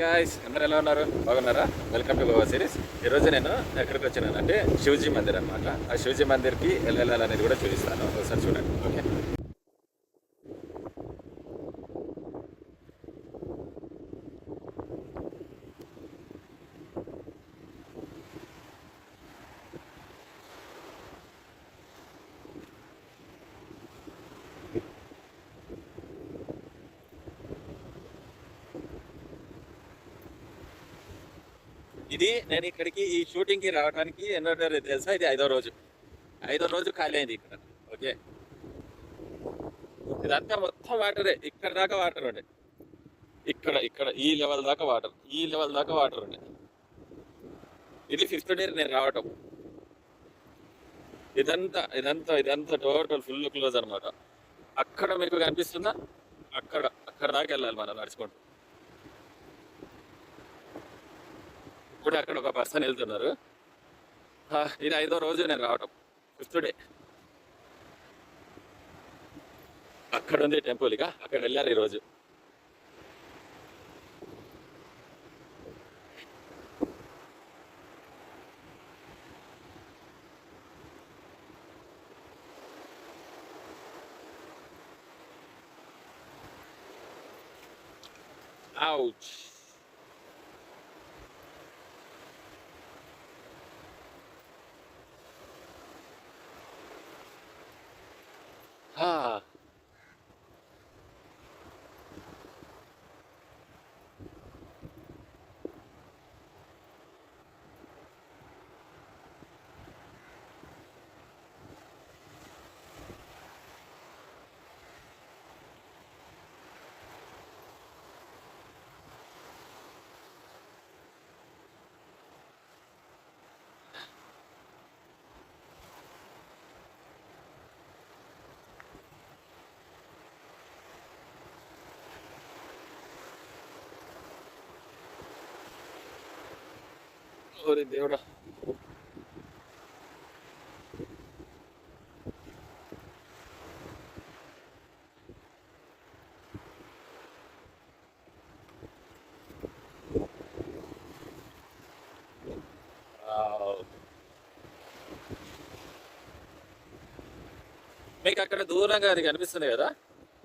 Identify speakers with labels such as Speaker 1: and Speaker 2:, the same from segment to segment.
Speaker 1: Guys అందరు ఎలా ఉన్నారు? బాగున్నారా? Welcome to Goa series. ఈరోజు నేను ఎక్కడికి వచ్చినానంటే శివజీ మందిర్ అనమాట. ఆ శివజీ మందిర్కి వెళ్ళాలనేది కూడా చూపిస్తాను, ఒకసారి చూడండి. ఓకే, ఇది నేను ఇక్కడికి ఈ షూటింగ్కి రావడానికి ఎన్నో రోజు తెలుసా? ఇది ఐదో రోజు ఖాళీ అయింది ఇక్కడ. ఓకే, ఇదంతా మొత్తం వాటరే, ఇక్కడ దాకా వాటర్ ఉండే, ఇక్కడ ఇక్కడ ఈ లెవెల్ దాకా వాటర్ ఉండే. ఇది ఫిఫ్త్ డే నేను రావటం. ఇదంతా టోటల్ ఫుల్ క్లోజ్ అనమాట. అక్కడ మీకు కనిపిస్తుందా? అక్కడ దాకా వెళ్ళాలి మనం నడుచుకుంటూ. ఇప్పుడు అక్కడ ఒక పర్సన్ వెళ్తున్నారు. ఇది ఐదో రోజు నేను రావటం, ఫిఫ్త్ డే. అక్కడ ఉంది టెంపుల్, ఇక అక్కడ వెళ్ళారు ఈరోజు. అవుచ్. ఓరి దేవుడా. మీకు అక్కడ దూరంగా అది కనిపిస్తుంది కదా,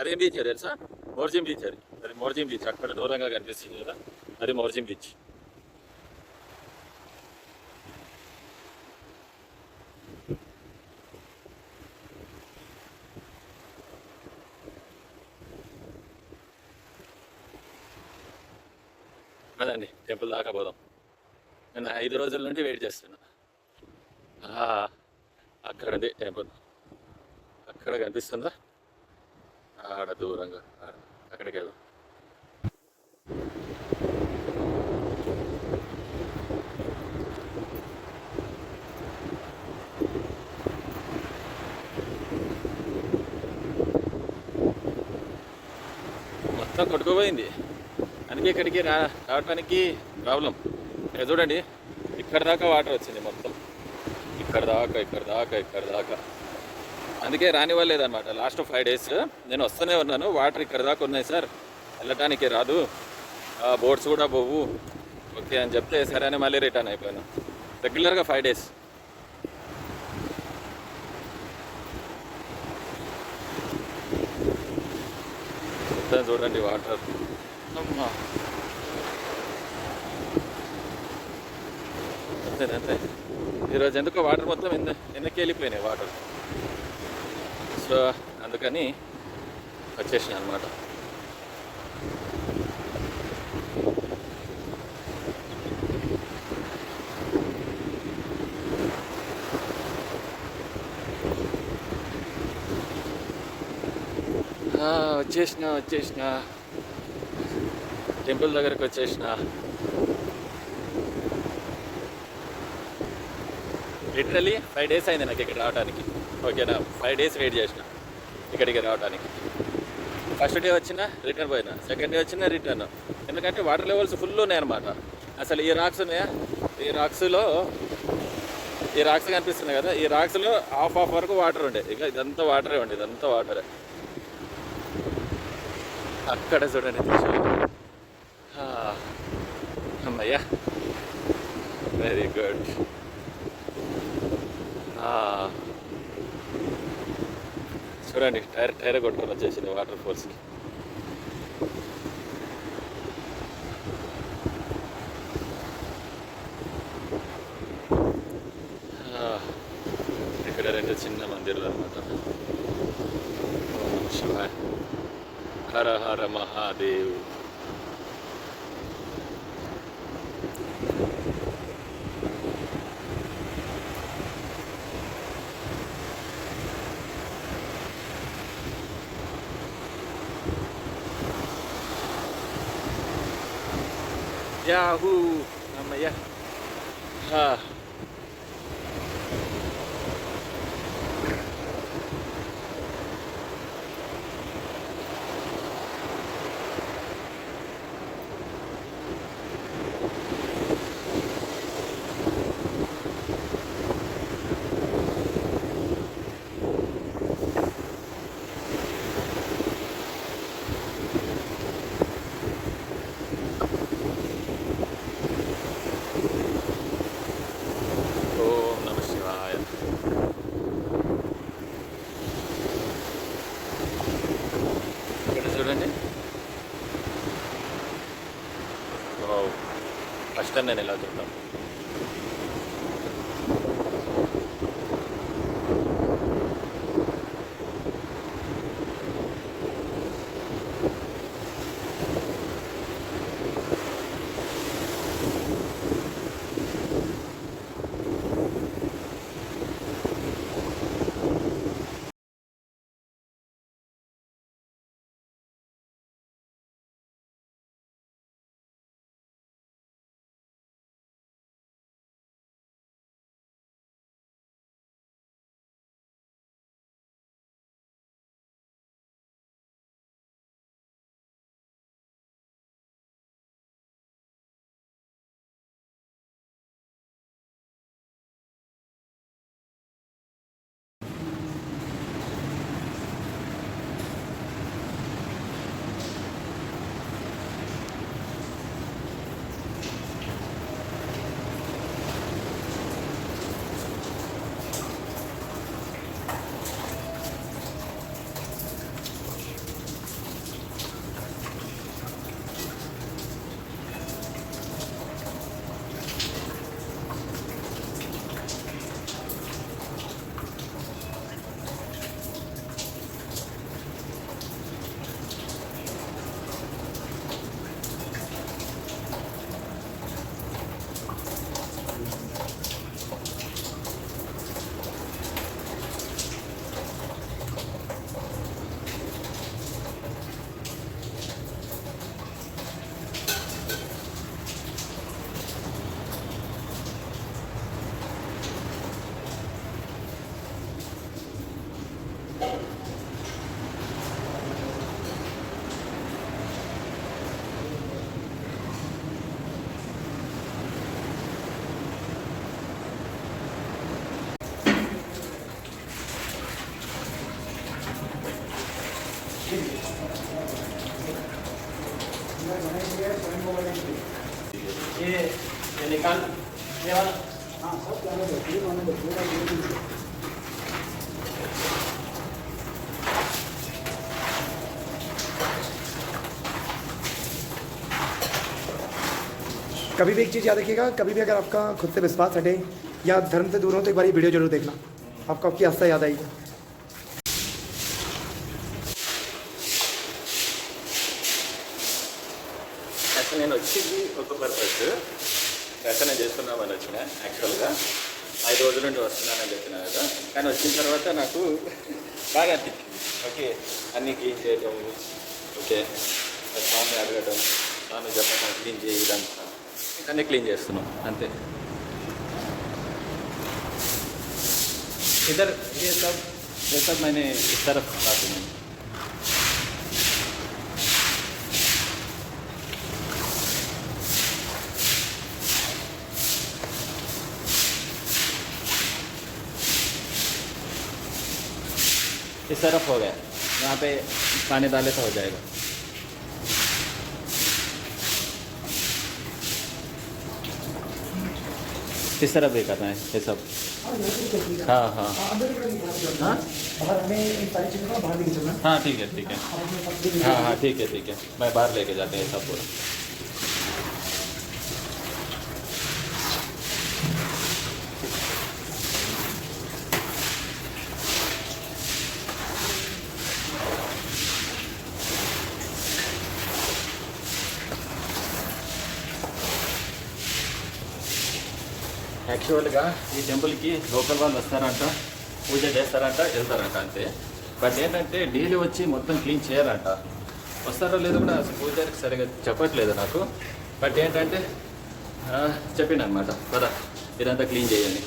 Speaker 1: అదేం బీచ్ తెలుసా? మోర్జిం బీచ్. అది మోర్జిం బీచ్. అక్కడ దూరంగా కనిపిస్తుంది కదా, అది మోర్జిం బీచ్. అదండి, టెంపుల్ దాకా పోదాం. నేను 5 రోజుల నుండి వెయిట్ చేస్తున్నా. అక్కడది టెంపుల్, అక్కడ కనిపిస్తుందా? ఆడ దూరంగా అక్కడికి వెళ్దాం. మొత్తం కొట్టుకుపోయింది, అందుకే ఇక్కడికి రావడానికి ప్రాబ్లం. ఇక్కడ చూడండి, ఇక్కడ దాకా వాటర్ వచ్చింది మొత్తం, ఇక్కడ దాకా. అందుకే రానివ్వలేదన్నమాట. లాస్ట్ 5 days నేను వస్తూనే ఉన్నాను, వాటర్ ఇక్కడ దాకా ఉన్నాయి సార్, వెళ్ళటానికి రాదు, బోట్స్ కూడా పోవు, ఓకే అని చెప్తే సరే అని మళ్ళీ రిటర్న్ అయిపోయాను. రెగ్యులర్గా 5 days. మొత్తం చూడండి వాటర్. అమ్మా, అంతే. ఈరోజు ఎందుకో వాటర్ మొత్తం వెనక్కి వెళ్ళిపోయినాయి వాటర్. సో అందుకని వచ్చేసిన అనమాట. వచ్చేసిన టెంపుల్ దగ్గరకు వచ్చేసిన. లిటరలీ 5 days అయింది నాకు ఇక్కడ రావడానికి. ఓకేనా, 5 days వెయిట్ చేసిన ఇక్కడికి రావడానికి. ఫస్ట్ డే వచ్చిన రిటర్న్ పోయినా, సెకండ్ డే వచ్చిన రిటర్న్. ఎందుకంటే వాటర్ లెవెల్స్ ఫుల్ ఉన్నాయి అనమాట. అసలు ఈ రాక్స్ ఉన్నాయా, ఈ రాక్స్ కనిపిస్తున్నాయి కదా, ఈ రాక్స్లో హాఫ్ వరకు వాటర్ ఉండే. ఇక ఇదంతా వాటరే. అక్కడ చూడండి. అమ్మయ్యా, వెరీ గుడ్. చూడండి, టైర్ టైర్ కొట్టుకొని వచ్చేసింది వాటర్ ఫాల్స్కి. ఇక్కడ రెండు చిన్న మందిరాలు అనమాట. ఓం శివాయ, హర హర మహాదేవ్. యాహూ, అమ్మయ్యా. ఓం నమ శివాయ. ఇక్కడ చూడండి, ఫస్ట్ టైం నేను ఇలా చూద్దాం. ये निकाल, ये वाला। हाँ, सब जाने दो, पूरी होने दो, पूरा दो। कभी भी एक चीज़ याद रखिएगा, कभी भी अगर आपका खुद से विश्वास हटे या धर्म से दूर हो तो एक बार ये वीडियो जरूर देखना, आपको आपकी आस्था याद आएगी। నేను వచ్చింది ఒక పర్పస్ దర్శనం చేసుకున్నామని వచ్చిన. యాక్చువల్గా 5 రోజుల నుండి వస్తున్నానని చెప్పిన కదా, కానీ వచ్చిన తర్వాత నాకు బాగా అనిపించింది. ఓకే, అన్నీ క్లీన్ చేయడం, ఓకే స్వామి అడగడం, స్వామి చెప్పడం, క్లీన్ చేయడం, అన్నీ క్లీన్ చేస్తున్నాం అంతే. ఇద్దరు ये सब मैंने इस तरफ काफी नहीं। इस तरफ हो गया, यहाँ पे पानी डाले तो हो जाएगा। किस तरह पे करना है ये सब? हाँ हाँ हाँ हाँ ठीक है ठीक है। हाँ हाँ ठीक है ठीक है, मैं बाहर लेके जाते हैं सब पूरा। యాక్చువల్గా ఈ టెంపుల్కి లోకల్ వాళ్ళు వస్తారంట, పూజ చేస్తారంట, వెళ్తారంట అంతే. బట్ ఏంటంటే డైలీ వచ్చి మొత్తం క్లీన్ చేయరంట. వస్తారో లేదో కూడా అసలు పూజారికి సరిగా చెప్పట్లేదు నాకు. బట్ ఏంటంటే చెప్పిన అనమాట, కదా ఇదంతా క్లీన్ చేయండి.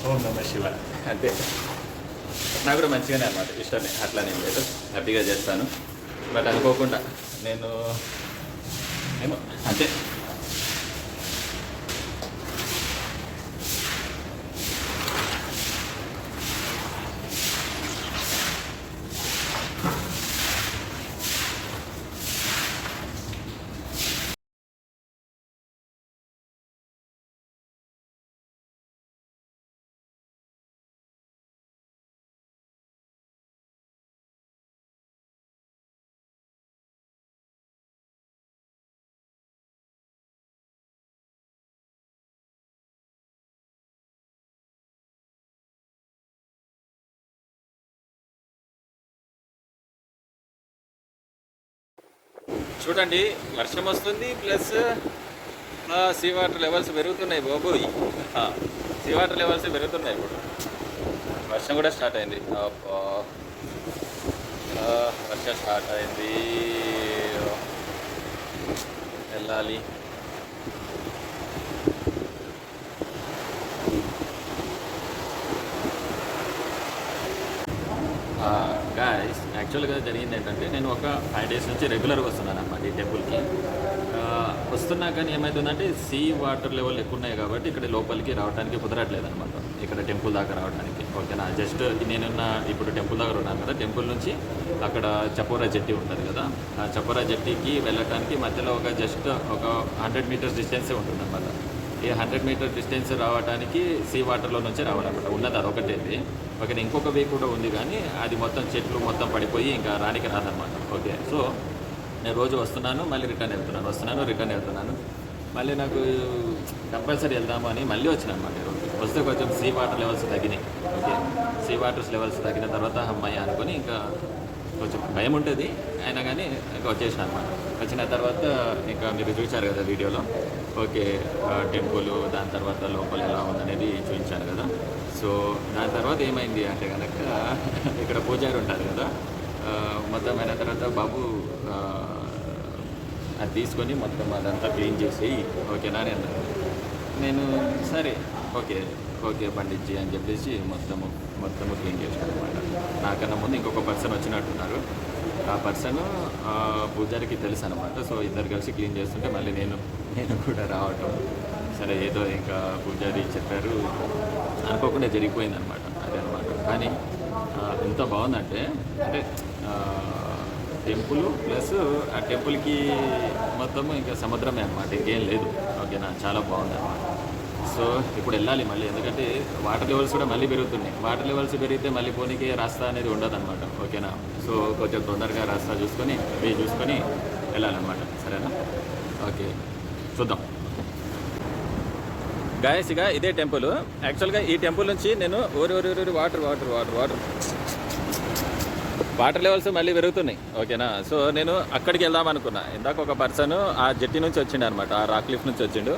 Speaker 1: ఓం నమః శివాయ అంతే. నాకు కూడా మంచిగానే అనమాట, ఇష్టమే, అట్లానేం లేదు, హ్యాపీగా చేస్తాను. బట్ అనుకోకుండా నేను ఏమో అంతే. చూడండి వర్షం వస్తుంది, ప్లస్ సీ వాటర్ లెవెల్స్ పెరుగుతున్నాయి బాబోయ్. సీ వాటర్ లెవెల్స్ పెరుగుతున్నాయి ఇప్పుడు. వర్షం కూడా స్టార్ట్ అయింది. వర్షం స్టార్ట్ అయింది, వెళ్ళాలి. గాయస్ యాక్చువల్గా జరిగింది ఏంటంటే, నేను ఒక 5 days నుంచి రెగ్యులర్గా వస్తున్నాను అన్నమాట ఈ టెంపుల్కి. వస్తున్నా కానీ ఏమవుతుందంటే సీ వాటర్ లెవెల్ ఎక్కువ ఉన్నాయి కాబట్టి ఇక్కడ లోపలికి రావడానికి కుదరట్లేదు అనమాట, ఇక్కడ టెంపుల్ దాకా రావడానికి. ఓకేనా, జస్ట్ నేనున్న ఇప్పుడు టెంపుల్ దగ్గర ఉన్నాను కదా, టెంపుల్ నుంచి అక్కడ చపోరా జెట్టి ఉంటుంది కదా, ఆ చపోరా జెట్టికి వెళ్ళటానికి మధ్యలో జస్ట్ ఒక 100 meters డిస్టెన్సే ఉంటుంది అనమాట. ఈ 100 meter డిస్టెన్స్ రావడానికి సీ వాటర్లో నుంచి రావాలన్నమాట. ఉన్నది అదొకటేది. ఓకే, ఇంకొక వే కూడా ఉంది కానీ అది మొత్తం చెట్లు మొత్తం పడిపోయి ఇంకా రానికి రాదనమాట. ఓకే, సో నేను రోజు వస్తున్నాను, మళ్ళీ రిటర్న్ వెళ్తున్నాను, వస్తున్నాను, రిటర్న్ వెళ్తున్నాను. మళ్ళీ నాకు కంపల్సరీ వెళ్దాము అని మళ్ళీ వచ్చిన అనమాట ఈరోజు. వస్తే కొంచెం సీ వాటర్ లెవెల్స్ తగ్గినాయి. ఓకే, సీ వాటర్స్ లెవెల్స్ తగ్గిన తర్వాత అమ్మాయి అనుకొని ఇంకా కొంచెం భయం ఉంటుంది, అయినా కానీ ఇంకా వచ్చేసిన అనమాట. వచ్చిన తర్వాత ఇంకా మీరు చూశారు కదా వీడియోలో. ఓకే, టెంపుల్ దాని తర్వాత లోపల ఎలా ఉందనేది చూపించాను కదా. సో దాని తర్వాత ఏమైంది అంటే కనుక, ఇక్కడ పూజారి ఉంటారు కదా, మొత్తం అయిన తర్వాత బాబు అది తీసుకొని మొత్తం అదంతా క్లీన్ చేసి ఓకేనా నేను సరే ఓకే ఓకే పండించి అని చెప్పేసి మొత్తము క్లీన్ చేశాను అనమాట. నాకన్నా ముందు ఇంకొక పర్సన్ వచ్చినట్టున్నారు. ఆ పర్సన్ పూజారికి తెలుసు అనమాట. సో ఇద్దరు కలిసి క్లీన్ చేస్తుంటే మళ్ళీ నేను కూడా రావటం, సరే ఏదో ఇంకా పూజారి చెప్పారు అనుకోకుండా జరిగిపోయింది అనమాట. అదే అనమాట. కానీ ఎంత బాగుందంటే, అంటే టెంపుల్ ప్లస్ ఆ టెంపుల్కి మొత్తము ఇంకా సముద్రమే అనమాట, ఇంకేం లేదు. ఓకేనా, చాలా బాగుంది అనమాట. సో ఇప్పుడు వెళ్ళాలి మళ్ళీ, ఎందుకంటే వాటర్ లెవెల్స్ కూడా మళ్ళీ పెరుగుతున్నాయి. వాటర్ లెవెల్స్ పెరిగితే మళ్ళీ పోనీకి రాస్తా అనేది ఉండదు అనమాట. ఓకేనా, సో కొంచెం తొందరగా రాస్తా చూసుకొని వే చూసుకొని వెళ్ళాలన్నమాట. సరేనా, ఓకే చూద్దాం. గాయస్ ఇక ఇదే టెంపుల్. యాక్చువల్గా ఈ టెంపుల్ నుంచి నేను ఊరి వాటర్ లెవెల్స్ మళ్ళీ పెరుగుతున్నాయి. ఓకేనా, సో నేను అక్కడికి వెళ్దాం అనుకున్నా. ఇందాక ఒక పర్సన్ ఆ జెట్టి నుంచి వచ్చిండు అనమాట, ఆ రాక్ క్లిఫ్ నుంచి వచ్చిండు.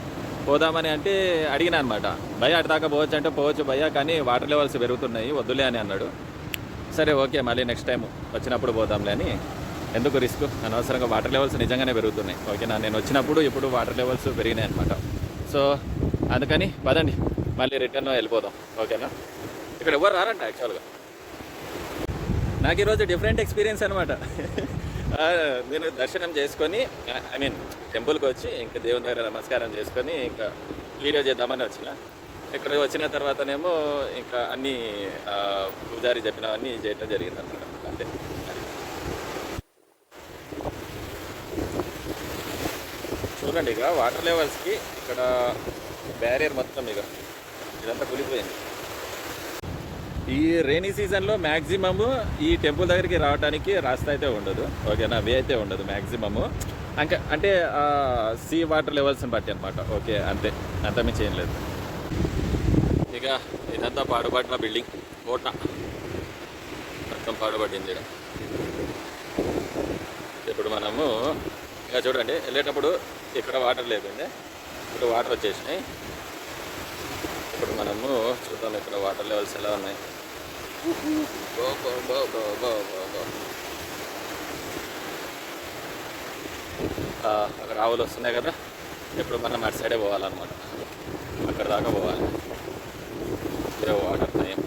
Speaker 1: పోదామని అంటే అడిగినా అనమాట, భయ్య అటు దాకా పోవచ్చు అంటే పోవచ్చు భయ్య, కానీ వాటర్ లెవెల్స్ పెరుగుతున్నాయి వద్దులే అని అన్నాడు. సరే ఓకే, మళ్ళీ నెక్స్ట్ టైం వచ్చినప్పుడు పోదాంలే అని, ఎందుకు రిస్క్, అనవసరంగా వాటర్ లెవెల్స్ నిజంగానే పెరుగుతున్నాయి. ఓకేనా, నేను వచ్చినప్పుడు ఇప్పుడు వాటర్ లెవెల్స్ పెరిగినాయి అనమాట. సో అందుకని పదండి మళ్ళీ రిటర్న్ వెళ్ళిపోదాం. ఓకేనా, ఇక్కడ ఎవరు రారంట. యాక్చువల్గా నాకు ఈరోజు డిఫరెంట్ ఎక్స్పీరియన్స్ అనమాట. నేను దర్శనం చేసుకొని, ఐ మీన్ టెంపుల్కి వచ్చి ఇంకా దేవుని దగ్గర నమస్కారం చేసుకొని ఇంకా వీడియో చేద్దామని వచ్చిన. ఇక్కడ వచ్చిన తర్వాతనేమో ఇంకా అన్నీ పూజారి చెప్పినవన్నీ చేయటం జరిగింది అనమాట. అంతే. చూడండి ఇక వాటర్ లెవెల్స్కి ఇక్కడ బ్యారియర్ మొత్తం ఇక ఇదంతా కూలిపోయింది. ఈ రెయినీ సీజన్లో మ్యాక్సిమము ఈ టెంపుల్ దగ్గరికి రావడానికి రాస్తా అయితే ఉండదు, ఓకేనా, వే అయితే ఉండదు మ్యాక్సిమము. అంటే సీ వాటర్ లెవెల్స్ని బట్టి అనమాట. ఓకే, అంతే మించి ఏం లేదు. ఇక ఇదంతా పాడుపడిన బిల్డింగ్ కోట మొత్తం పాడుపడింది ఇక. ఇప్పుడు మనము ఇక చూడండి వెళ్ళేటప్పుడు ఇక్కడ వాటర్ లేకుండే, ఇప్పుడు వాటర్ వచ్చేసినాయి. ఇప్పుడు మనము చూద్దాం ఇక్కడ వాటర్ లెవెల్స్ ఎలా ఉన్నాయి. అక్కడ ఆవులు వస్తున్నాయి కదా, ఇప్పుడు మనం అటు సైడే పోవాలన్నమాట, అక్కడ దాకా పోవాలి. Water time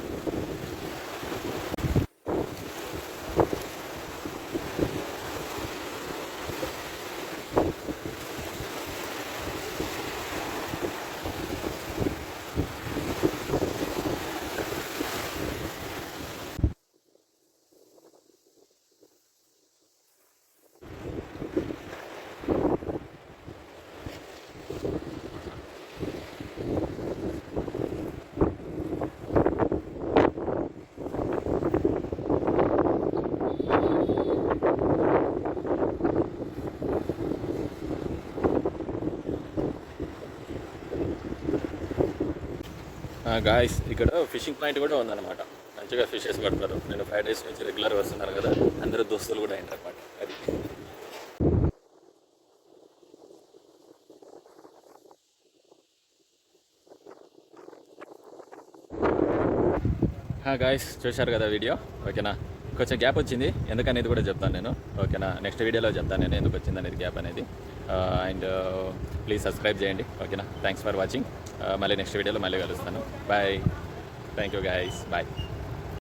Speaker 1: guys. ఇక్కడ ఫిషింగ్ పాయింట్ కూడా ఉందన్నమాట, మంచిగా ఫిషెస్ పడతారు. నేను 5 days నుంచి రెగ్యులర్గా వస్తున్నాను కదా, అందరూ దోస్తులు కూడా అయింటారు అనమాట. అది గాయస్ చూశారు కదా వీడియో, ఓకేనా. కొంచెం గ్యాప్ వచ్చింది, ఎందుకనేది కూడా చెప్తాను నేను, ఓకేనా. నెక్స్ట్ వీడియోలో చెప్తాను నేను ఎందుకు వచ్చింది అనేది గ్యాప్ అనేది. అండ్ ప్లీజ్ సబ్స్క్రైబ్ చేయండి, ఓకేనా. Thanks for watching. మళ్ళీ నెక్స్ట్ వీడియోలో మళ్ళీ కలుస్తాను. Bye. Thank you guys, bye.